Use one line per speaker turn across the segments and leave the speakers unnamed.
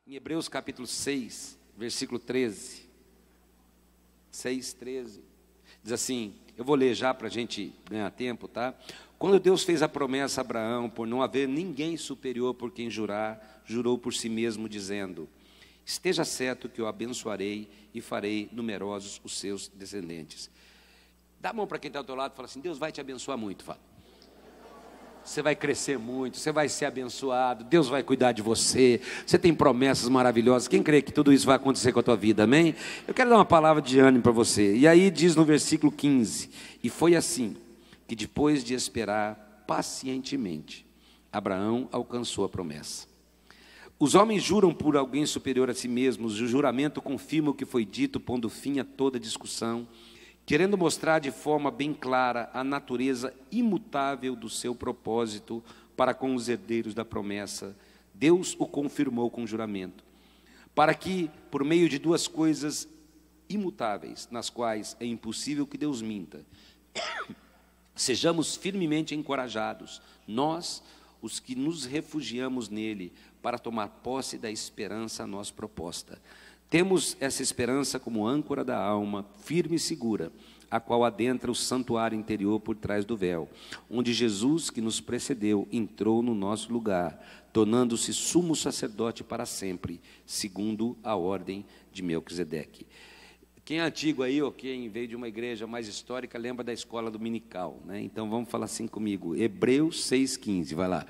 Em Hebreus capítulo 6, versículo 13, 6:13, diz assim, eu vou ler já para a gente ganhar tempo, tá? Quando Deus fez a promessa a Abraão, por não haver ninguém superior por quem jurar, jurou por si mesmo, dizendo, esteja certo que eu abençoarei e farei numerosos os seus descendentes. Dá a mão para quem está ao teu lado e fala assim, Deus vai te abençoar muito, fala. Você vai crescer muito, você vai ser abençoado, Deus vai cuidar de você, você tem promessas maravilhosas. Quem crê que tudo isso vai acontecer com a tua vida, amém? Eu quero dar uma palavra de ânimo para você. E aí diz no versículo 15, e foi assim que depois de esperar pacientemente, Abraão alcançou a promessa. Os homens juram por alguém superior a si mesmos, o juramento confirma o que foi dito, pondo fim a toda discussão, querendo mostrar de forma bem clara a natureza imutável do seu propósito para com os herdeiros da promessa. Deus o confirmou com juramento, para que, por meio de duas coisas imutáveis, nas quais é impossível que Deus minta, sejamos firmemente encorajados, nós, os que nos refugiamos nele, para tomar posse da esperança a nós proposta. Temos essa esperança como âncora da alma, firme e segura, a qual adentra o santuário interior por trás do véu, onde Jesus, que nos precedeu, entrou no nosso lugar, tornando-se sumo sacerdote para sempre, segundo a ordem de Melquisedeque. Quem é antigo aí, ou quem veio de uma igreja mais histórica, lembra da escola dominical, né? Então vamos falar assim comigo, Hebreus 6,15, vai lá.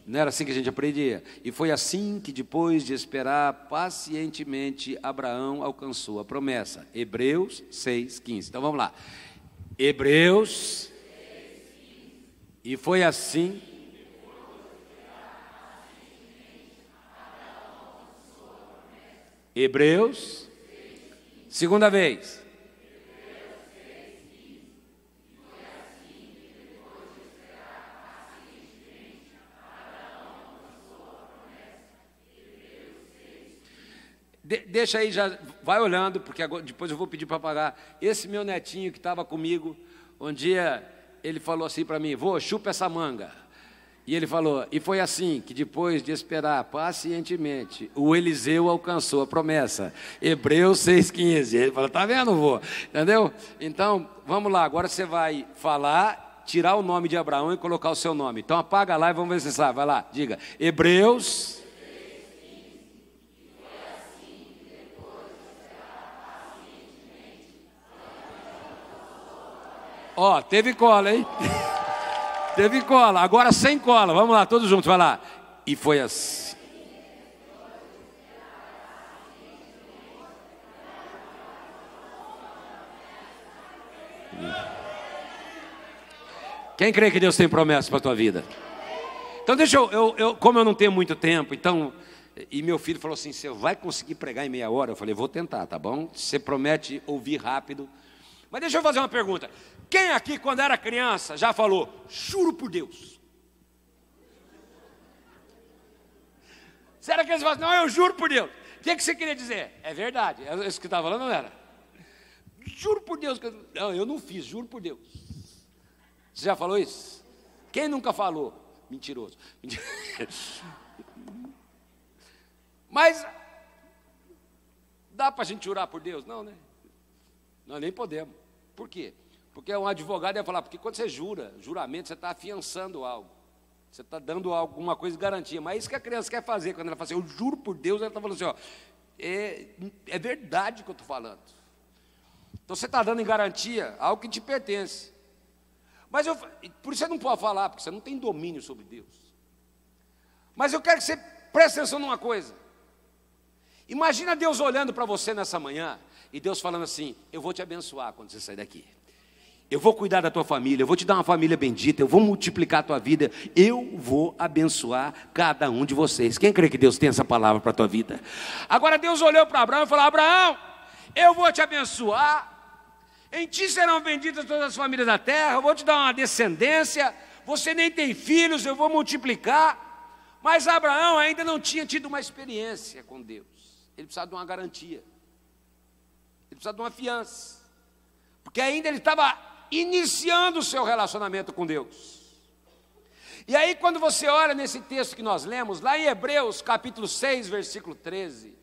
Não era assim que a gente aprendia? E foi assim que depois de esperar pacientemente, Abraão alcançou a promessa. Hebreus 6,15. Então vamos lá. Hebreus 6,15. E foi assim. Hebreus. Segunda vez. Deixa aí, já vai olhando, porque agora, depois eu vou pedir para pagar. Esse meu netinho que estava comigo, um dia ele falou assim para mim, vô, chupa essa manga. E ele falou, e foi assim que depois de esperar pacientemente, o Eliseu alcançou a promessa. Hebreus 6,15. Ele falou, tá vendo, vô? Entendeu? Então, vamos lá, agora você vai falar, tirar o nome de Abraão e colocar o seu nome. Então apaga lá e vamos ver se você sabe. Vai lá, diga, Hebreus. Ó, teve cola, hein? Teve cola, agora sem cola. Vamos lá, todos juntos, vai lá. E foi assim. Quem crê que Deus tem promessas para a tua vida? Então deixa eu, como eu não tenho muito tempo, então, e meu filho falou assim, você vai conseguir pregar em meia hora? Eu falei, vou tentar, tá bom? Você promete ouvir rápido. Mas deixa eu fazer uma pergunta. Quem aqui, quando era criança, já falou, juro por Deus? Será que eles falam, não, eu juro por Deus? O que você queria dizer? É verdade, é isso que estava falando, não era? Juro por Deus. Não, eu não fiz, juro por Deus. Você já falou isso? Quem nunca falou? Mentiroso. Mas, dá para a gente jurar por Deus? Não, né? Nós nem podemos. Por quê? Porque um advogado ia falar, porque quando você jura, juramento, você está afiançando algo. Você está dando alguma coisa de garantia. Mas é isso que a criança quer fazer. Quando ela fala assim, eu juro por Deus, ela está falando assim, ó, é verdade o que eu estou falando. Então você está dando em garantia algo que te pertence. Mas por isso você não pode falar, porque você não tem domínio sobre Deus. Mas eu quero que você preste atenção numa coisa. Imagina Deus olhando para você nessa manhã, e Deus falando assim, eu vou te abençoar quando você sair daqui. Eu vou cuidar da tua família, eu vou te dar uma família bendita, eu vou multiplicar a tua vida, eu vou abençoar cada um de vocês. Quem crê que Deus tem essa palavra para a tua vida? Agora Deus olhou para Abraão e falou, Abraão, eu vou te abençoar, em ti serão benditas todas as famílias da terra, eu vou te dar uma descendência, você nem tem filhos, eu vou multiplicar. Mas Abraão ainda não tinha tido uma experiência com Deus, ele precisava de uma garantia, ele precisava de uma fiança, porque ainda ele estava iniciando o seu relacionamento com Deus. E aí quando você olha nesse texto que nós lemos, lá em Hebreus capítulo 6, versículo 13,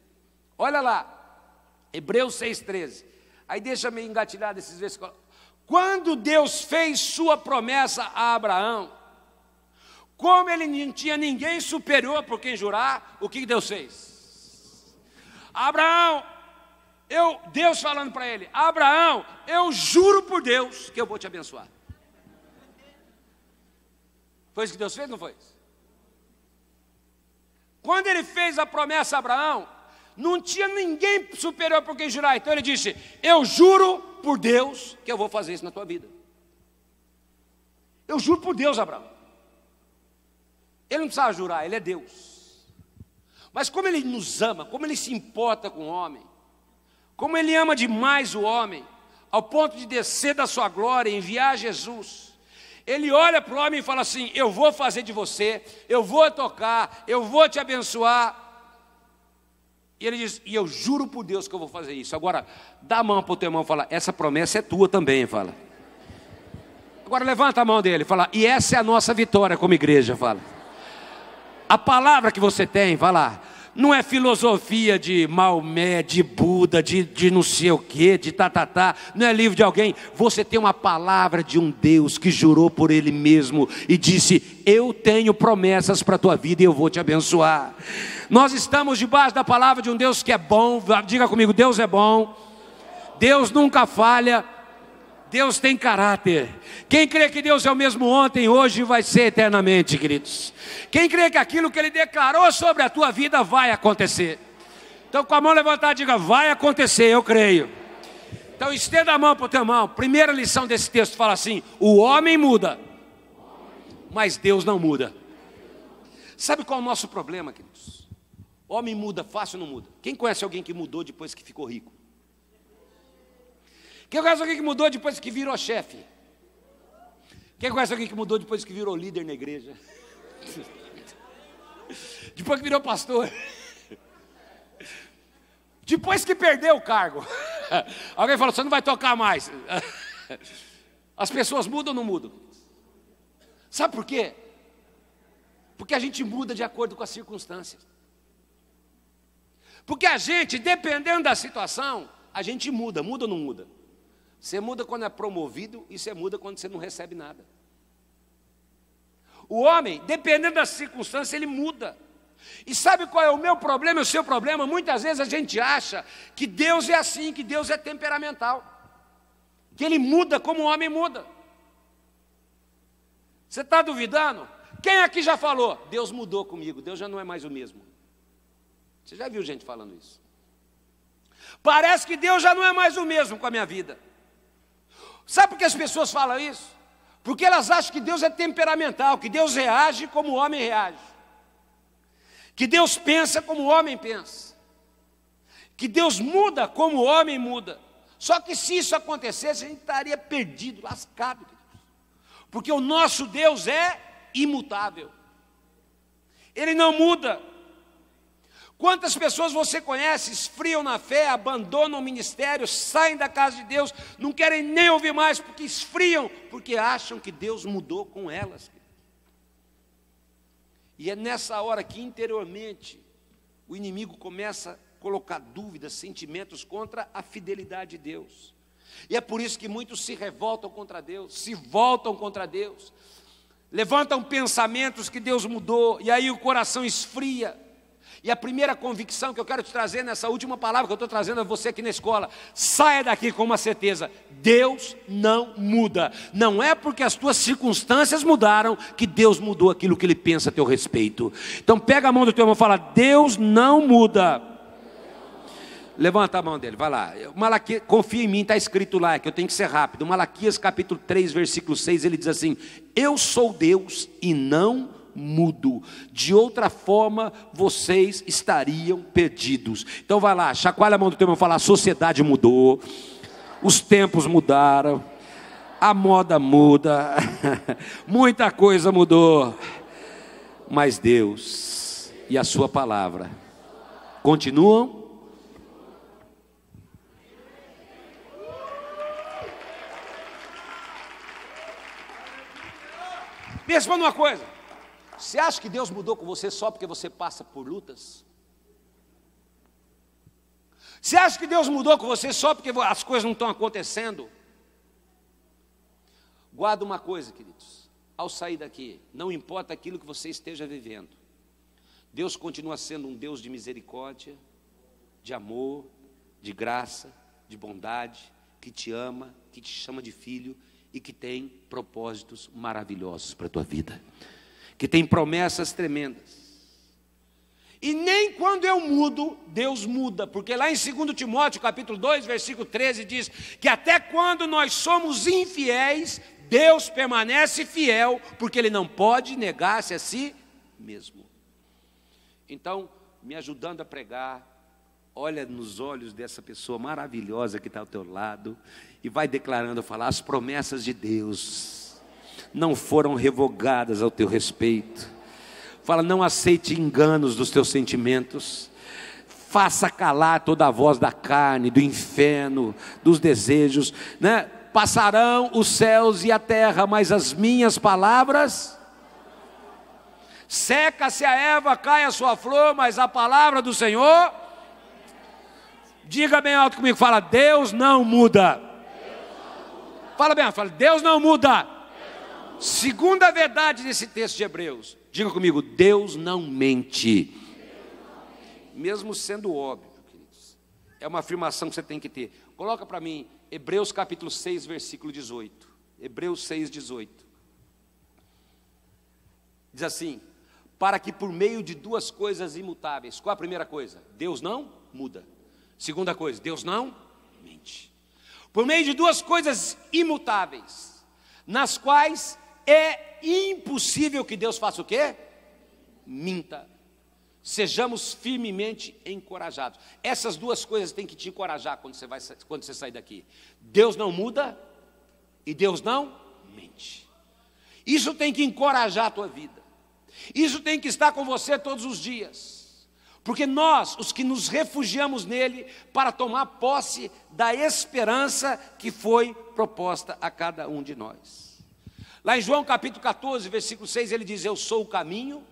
olha lá, Hebreus 6, 13, aí deixa-me engatilhar desses versículos. Quando Deus fez sua promessa a Abraão, como ele não tinha ninguém superior por quem jurar, o que Deus fez? Abraão, Deus falando para ele, Abraão, eu juro por Deus que eu vou te abençoar. Foi isso que Deus fez, não foi isso? Quando ele fez a promessa a Abraão, não tinha ninguém superior por quem jurar. Então ele disse, eu juro por Deus que eu vou fazer isso na tua vida. Eu juro por Deus, Abraão. Ele não precisava jurar, ele é Deus. Mas como ele nos ama, como ele se importa com o homem, como ele ama demais o homem, ao ponto de descer da sua glória e enviar Jesus, ele olha para o homem e fala assim, eu vou fazer de você, eu vou tocar, eu vou te abençoar. E ele diz, e eu juro por Deus que eu vou fazer isso. Agora, dá a mão para o teu irmão e fala, essa promessa é tua também, fala. Agora levanta a mão dele, fala, e essa é a nossa vitória como igreja, fala. A palavra que você tem, vai lá, não é filosofia de Maomé, de Buda, de não sei o que, de tatatá, não é livro de alguém. Você tem uma palavra de um Deus que jurou por Ele mesmo e disse, eu tenho promessas para a tua vida e eu vou te abençoar. Nós estamos debaixo da palavra de um Deus que é bom, diga comigo, Deus é bom, Deus nunca falha, Deus tem caráter. Quem crê que Deus é o mesmo ontem, hoje e vai ser eternamente, queridos? Quem crê que aquilo que Ele declarou sobre a tua vida vai acontecer? Então com a mão levantada diga, vai acontecer, eu creio. Então estenda a mão para o teu irmão. Primeira lição desse texto fala assim, o homem muda, mas Deus não muda. Sabe qual é o nosso problema, queridos? O homem muda fácil ou não muda? Quem conhece alguém que mudou depois que ficou rico? Quem conhece alguém que mudou depois que virou chefe? Quem conhece alguém que mudou depois que virou líder na igreja? Depois que virou pastor? Depois que perdeu o cargo? Alguém falou, você não vai tocar mais. As pessoas mudam ou não mudam? Sabe por quê? Porque a gente muda de acordo com as circunstâncias. Porque a gente, dependendo da situação, a gente muda ou não muda? Você muda quando é promovido e você muda quando você não recebe nada. O homem, dependendo das circunstâncias, ele muda. E sabe qual é o meu problema e o seu problema? Muitas vezes a gente acha que Deus é assim, que Deus é temperamental, que Ele muda como o homem muda. Você está duvidando? Quem aqui já falou? Deus mudou comigo, Deus já não é mais o mesmo. Você já viu gente falando isso? Parece que Deus já não é mais o mesmo com a minha vida. Sabe por que as pessoas falam isso? Porque elas acham que Deus é temperamental, que Deus reage como o homem reage, que Deus pensa como o homem pensa, que Deus muda como o homem muda. Só que se isso acontecesse, a gente estaria perdido, lascado, porque o nosso Deus é imutável, Ele não muda. Quantas pessoas você conhece, esfriam na fé, abandonam o ministério, saem da casa de Deus, não querem nem ouvir mais, porque esfriam, porque acham que Deus mudou com elas. E é nessa hora que interiormente o inimigo começa a colocar dúvidas, sentimentos contra a fidelidade de Deus. E é por isso que muitos se revoltam contra Deus, se voltam contra Deus, levantam pensamentos que Deus mudou, e aí o coração esfria. E a primeira convicção que eu quero te trazer nessa última palavra que eu estou trazendo a você aqui na escola, saia daqui com uma certeza, Deus não muda. Não é porque as tuas circunstâncias mudaram que Deus mudou aquilo que Ele pensa a teu respeito. Então pega a mão do teu irmão e fala, Deus não muda. Levanta a mão dele, vai lá. Malaquias, confia em mim, está escrito lá, que eu tenho que ser rápido. Malaquias capítulo 3, versículo 6, ele diz assim, eu sou Deus e não mudo, de outra forma vocês estariam perdidos. Então vai lá, chacoalha a mão do teu irmão e fala, a sociedade mudou, os tempos mudaram, a moda muda, muita coisa mudou, mas Deus e a sua palavra continuam. Me responda uma coisa. Você acha que Deus mudou com você só porque você passa por lutas? Você acha que Deus mudou com você só porque as coisas não estão acontecendo? Guarda uma coisa, queridos. Ao sair daqui, não importa aquilo que você esteja vivendo, Deus continua sendo um Deus de misericórdia, de amor, de graça, de bondade, que te ama, que te chama de filho e que tem propósitos maravilhosos para a tua vida, que tem promessas tremendas. E nem quando eu mudo, Deus muda, porque lá em 2 Timóteo capítulo 2, versículo 13 diz que até quando nós somos infiéis, Deus permanece fiel, porque Ele não pode negar-se a si mesmo. Então, me ajudando a pregar, olha nos olhos dessa pessoa maravilhosa que está ao teu lado e vai declarando, falar, as promessas de Deus não foram revogadas ao teu respeito. Fala, não aceite enganos dos teus sentimentos. Faça calar toda a voz da carne, do inferno, dos desejos, né? Passarão os céus e a terra, mas as minhas palavras... Seca-se a erva, cai a sua flor, mas a palavra do Senhor... Diga bem alto comigo, fala, Deus não muda. Fala bem alto, fala, Deus não muda. Segunda verdade desse texto de Hebreus, diga comigo, Deus não mente. Mesmo sendo óbvio, queridos, é uma afirmação que você tem que ter. Coloca para mim, Hebreus capítulo 6, versículo 18. Hebreus 6, 18. Diz assim, para que por meio de duas coisas imutáveis, qual a primeira coisa? Deus não muda. Segunda coisa, Deus não mente. Por meio de duas coisas imutáveis, nas quais é impossível que Deus faça o quê? Minta. Sejamos firmemente encorajados. Essas duas coisas têm que te encorajar quando você sair daqui. Deus não muda e Deus não mente. Isso tem que encorajar a tua vida. Isso tem que estar com você todos os dias. Porque nós, os que nos refugiamos nele, para tomar posse da esperança que foi proposta a cada um de nós. Lá em João capítulo 14, versículo 6, ele diz, eu sou o caminho,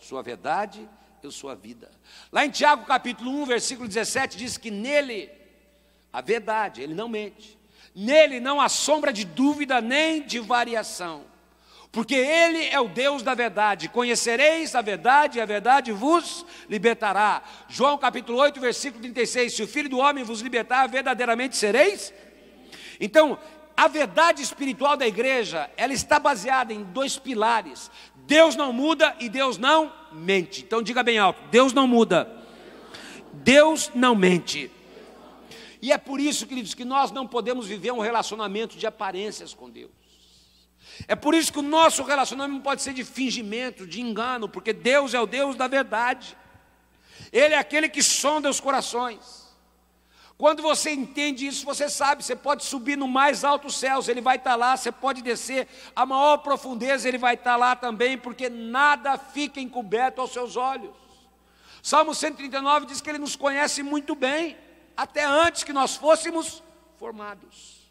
sou a verdade, eu sou a vida. Lá em Tiago capítulo 1, versículo 17, diz que nele, a verdade, ele não mente. Nele não há sombra de dúvida nem de variação. Porque Ele é o Deus da verdade. Conhecereis a verdade e a verdade vos libertará. João capítulo 8, versículo 36. Se o Filho do Homem vos libertar, verdadeiramente sereis. Então, a verdade espiritual da igreja, ela está baseada em dois pilares. Deus não muda e Deus não mente. Então diga bem alto, Deus não muda. Deus não mente. E é por isso, queridos, que nós não podemos viver um relacionamento de aparências com Deus. É por isso que o nosso relacionamento não pode ser de fingimento, de engano, porque Deus é o Deus da verdade. Ele é aquele que sonda os corações. Quando você entende isso, você sabe, você pode subir no mais alto céus, Ele vai estar lá, você pode descer a maior profundeza, Ele vai estar lá também, porque nada fica encoberto aos seus olhos. Salmo 139 diz que Ele nos conhece muito bem, até antes que nós fôssemos formados.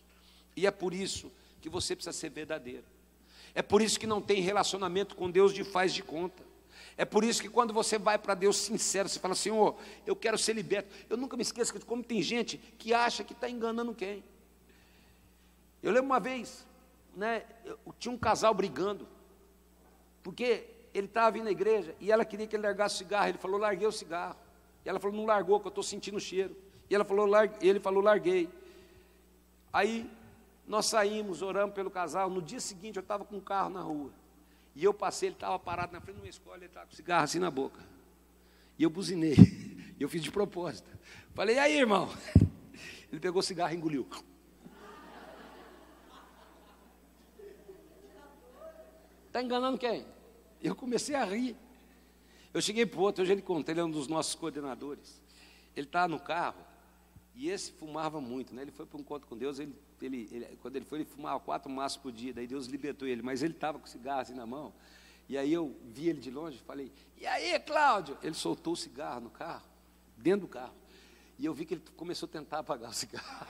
E é por isso que você precisa ser verdadeiro. É por isso que não tem relacionamento com Deus de faz de conta. É por isso que quando você vai para Deus sincero, você fala, Senhor, eu quero ser liberto. Eu nunca me esqueço de como tem gente que acha que está enganando quem. Eu lembro uma vez, né, tinha um casal brigando, porque ele estava vindo na igreja e ela queria que ele largasse o cigarro. Ele falou, larguei o cigarro. E ela falou, não largou, que eu estou sentindo o cheiro. E ele falou, larguei. Aí nós saímos, oramos pelo casal. No dia seguinte eu estava com um carro na rua. E eu passei, ele estava parado na frente de uma escola, ele estava com cigarro assim na boca. E eu buzinei. E eu fiz de propósito. Falei, e aí, irmão? Ele pegou o cigarro e engoliu. Está enganando quem? Eu comecei a rir. Eu cheguei para o outro, hoje ele conta, ele é um dos nossos coordenadores. Ele estava no carro, e esse fumava muito, né? Ele foi para um encontro com Deus, quando ele foi, ele fumava 4 maços por dia, daí Deus libertou ele, mas ele estava com cigarro assim na mão, e aí eu vi ele de longe e falei, e aí, Cláudio? Ele soltou o cigarro no carro, dentro do carro, e eu vi que ele começou a tentar apagar o cigarro.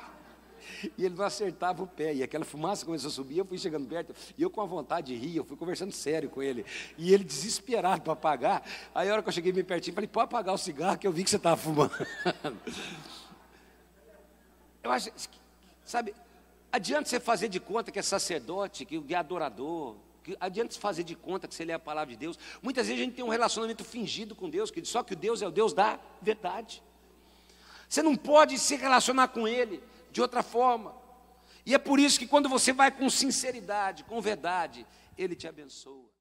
e ele não acertava o pé, e aquela fumaça começou a subir, eu fui chegando perto, e eu com a vontade de rir, eu fui conversando sério com ele, e ele desesperado para apagar. Aí a hora que eu cheguei bem pertinho, falei, pode apagar o cigarro que eu vi que você estava fumando. Eu acho, sabe, adianta você fazer de conta que é sacerdote, que é adorador, adianta você fazer de conta que você lê a palavra de Deus. Muitas vezes a gente tem um relacionamento fingido com Deus, só que o Deus é o Deus da verdade. Você não pode se relacionar com Ele de outra forma. E é por isso que quando você vai com sinceridade, com verdade, Ele te abençoa.